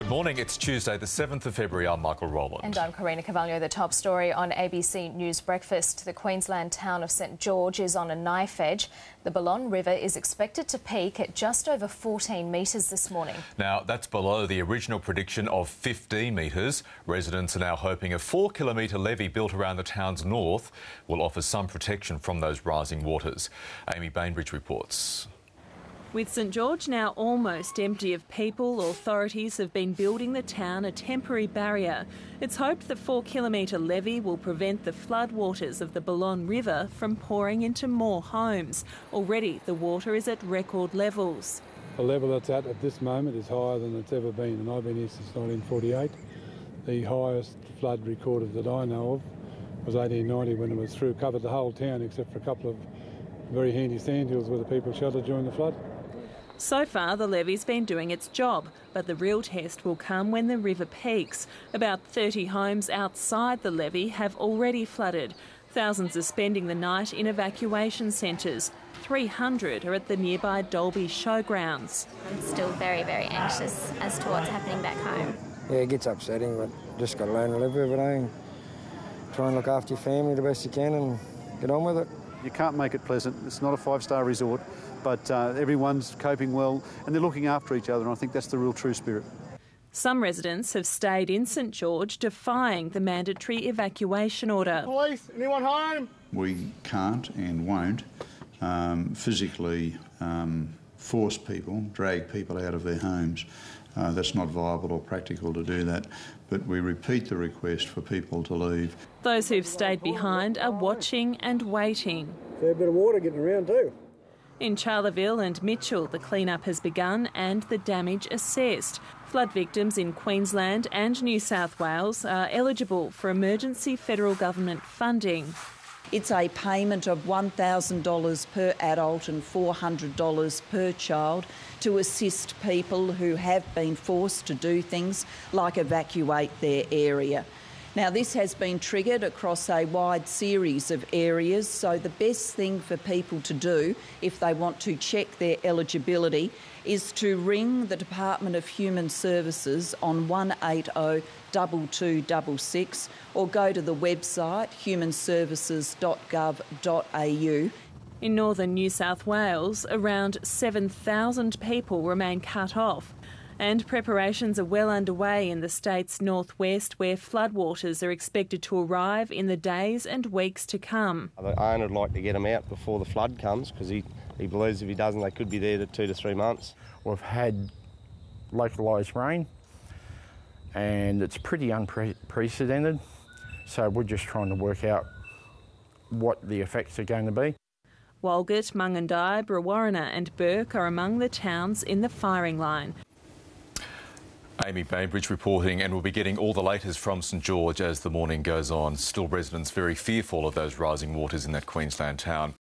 Good morning, it's Tuesday the 7th of February. I'm Michael Rowland. And I'm Karina Carvalho. The top story on ABC News Breakfast. The Queensland town of St George is on a knife edge. The Balonne River is expected to peak at just over 14 metres this morning. Now, that's below the original prediction of 15 metres. Residents are now hoping a 4-kilometre levee built around the town's north will offer some protection from those rising waters. Amy Bainbridge reports. With St George now almost empty of people, authorities have been building the town a temporary barrier. It's hoped the 4-kilometre levee will prevent the floodwaters of the Balonne River from pouring into more homes. Already the water is at record levels. The level it's at this moment is higher than it's ever been, and I've been here since 1948. The highest flood recorded that I know of was 1890 when it was through, covered the whole town except for a couple of very handy sandhills where the people sheltered during the flood. So far, the levee's been doing its job, but the real test will come when the river peaks. About 30 homes outside the levee have already flooded. Thousands are spending the night in evacuation centres. 300 are at the nearby Dolby Showgrounds. I'm still very, very anxious as to what's happening back home. Yeah, it gets upsetting, but just got to learn to live with it, and try and look after your family the best you can and get on with it. You can't make it pleasant. It's not a five-star resort, but everyone's coping well and they're looking after each other, and I think that's the real true spirit. Some residents have stayed in St George defying the mandatory evacuation order. Police, anyone home? We can't and won't physically force people, drag people out of their homes. That's not viable or practical to do that, but we repeat the request for people to leave. Those who've stayed behind are watching and waiting. Fair bit of water getting around too. In Charleville and Mitchell, the clean-up has begun and the damage assessed. Flood victims in Queensland and New South Wales are eligible for emergency federal government funding. It's a payment of $1,000 per adult and $400 per child to assist people who have been forced to do things like evacuate their area. Now, this has been triggered across a wide series of areas, so the best thing for people to do if they want to check their eligibility is to ring the Department of Human Services on 180 2266 or go to the website humanservices.gov.au. In northern New South Wales, around 7,000 people remain cut off. And preparations are well underway in the state's northwest, where floodwaters are expected to arrive in the days and weeks to come. The owner would like to get them out before the flood comes because he believes if he doesn't, they could be there to 2 to 3 months. We've had localised rain and it's pretty unprecedented, so we're just trying to work out what the effects are going to be. Walgett, Mungandai, Brewarrina and Burke are among the towns in the firing line. Amy Bainbridge reporting, and we'll be getting all the latest from St George as the morning goes on. Still residents very fearful of those rising waters in that Queensland town.